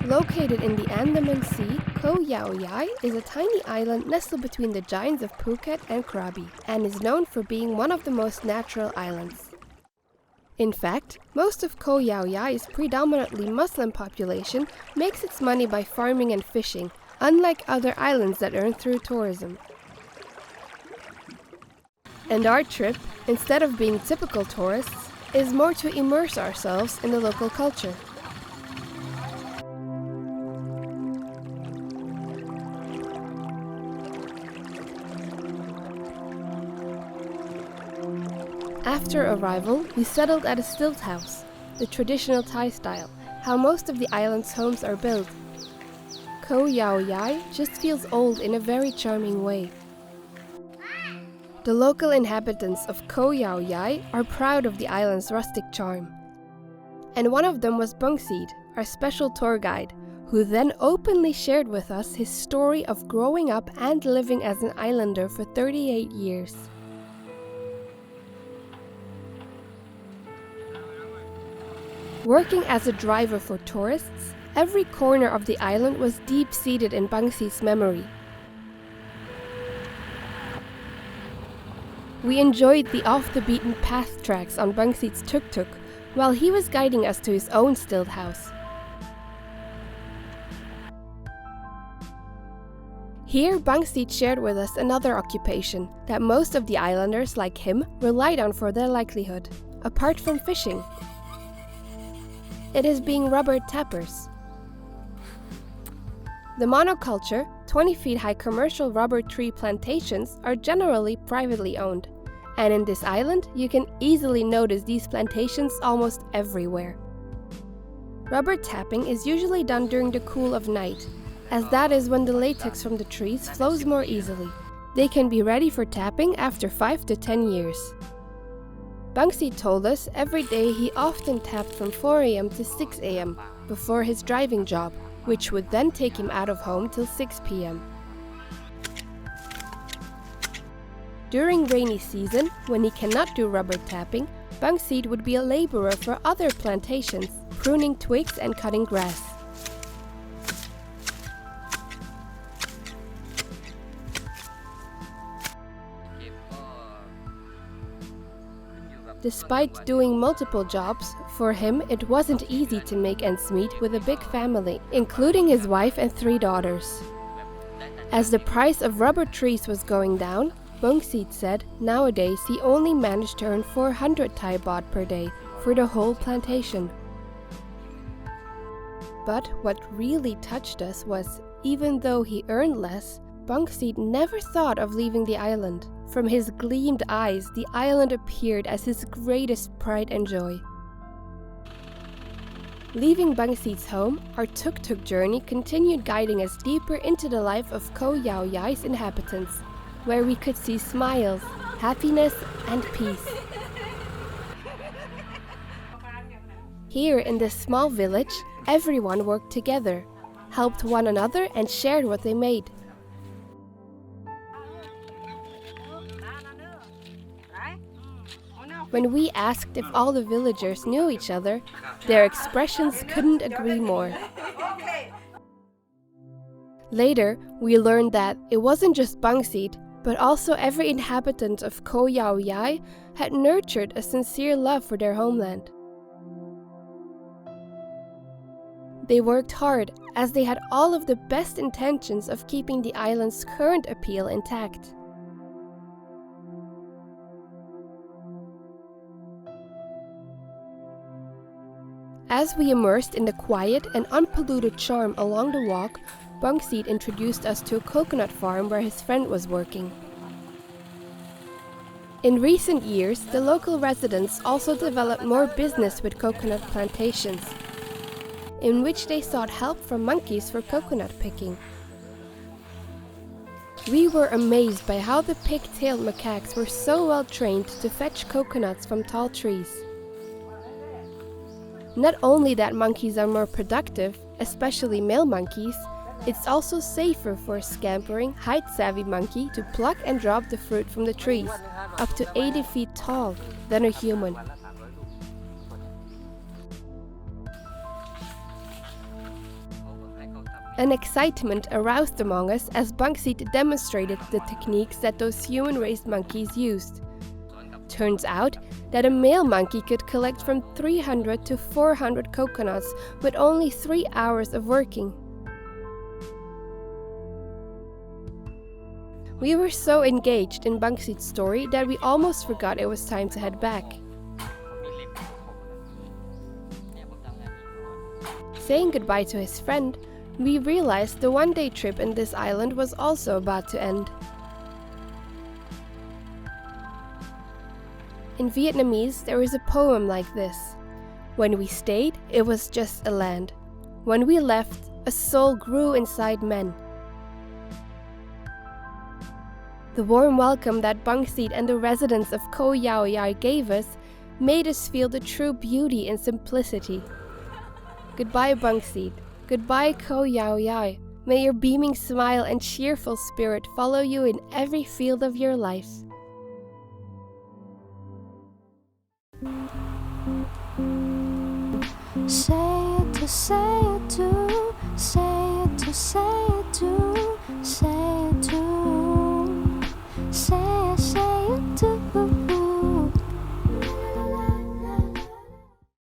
Located in the Andaman Sea, Koh Yao Yai is a tiny island nestled between the giants of Phuket and Krabi, and is known for being one of the most natural islands. In fact, most of Koh Yao Yai's predominantly Muslim population makes its money by farming and fishing, unlike other islands that earn through tourism. And our trip, instead of being typical tourists, is more to immerse ourselves in the local culture. After arrival, we settled at a stilt house, the traditional Thai style, how most of the island's homes are built. Koh Yao Yai just feels old in a very charming way. The local inhabitants of Koh Yao Yai are proud of the island's rustic charm. And one of them was Bungseed, our special tour guide, who then openly shared with us his story of growing up and living as an islander for 38 years. Working as a driver for tourists, every corner of the island was deep-seated in Bungseed's memory. We enjoyed the off-the-beaten-path tracks on Bungseed's tuk-tuk, while he was guiding us to his own stilt house. Here, Bungseed shared with us another occupation that most of the islanders, like him, relied on for their livelihood, apart from fishing. It is being rubber tappers. The monoculture, 20 feet high commercial rubber tree plantations are generally privately owned, and in this island you can easily notice these plantations almost everywhere. Rubber tapping is usually done during the cool of night, as that is when the latex from the trees flows more easily. They can be ready for tapping after 5 to 10 years. Bungseed told us every day he often tapped from 4 a.m. to 6 a.m. before his driving job, which would then take him out of home till 6 p.m. During rainy season, when he cannot do rubber tapping, Bungseed would be a laborer for other plantations, pruning twigs and cutting grass. Despite doing multiple jobs, for him it wasn't easy to make ends meet with a big family, including his wife and 3 daughters. As the price of rubber trees was going down, Bungseed said nowadays he only managed to earn 400 Thai baht per day for the whole plantation. But what really touched us was, even though he earned less, Bungseed never thought of leaving the island. From his gleamed eyes, the island appeared as his greatest pride and joy. Leaving Bungseed's home, our tuk-tuk journey continued guiding us deeper into the life of Koh Yao Yai's inhabitants, where we could see smiles, happiness, and peace. Here in this small village, everyone worked together, helped one another, and shared what they made. When we asked if all the villagers knew each other, their expressions couldn't agree more. Later, we learned that it wasn't just Bungseed, but also every inhabitant of Koh Yao Yai had nurtured a sincere love for their homeland. They worked hard, as they had all of the best intentions of keeping the island's current appeal intact. As we immersed in the quiet and unpolluted charm along the walk, Bungseed introduced us to a coconut farm where his friend was working. In recent years, the local residents also developed more business with coconut plantations, in which they sought help from monkeys for coconut picking. We were amazed by how the pig-tailed macaques were so well trained to fetch coconuts from tall trees. Not only that monkeys are more productive, especially male monkeys, it's also safer for a scampering, height-savvy monkey to pluck and drop the fruit from the trees, up to 80 feet tall, than a human. An excitement aroused among us as Bankseed demonstrated the techniques that those human-raised monkeys used. Turns out that a male monkey could collect from 300 to 400 coconuts with only 3 hours of working. We were so engaged in Bankseed's story that we almost forgot it was time to head back. Saying goodbye to his friend, we realized the one-day trip in this island was also about to end. In Vietnamese, there is a poem like this: "When we stayed, it was just a land. When we left, a soul grew inside men." The warm welcome that Bankseed and the residents of Koh Yao Yai gave us made us feel the true beauty and simplicity. Goodbye, Bankseed. Goodbye, Koh Yao Yai. May your beaming smile and cheerful spirit follow you in every field of your life. Say it to say it to, say it to say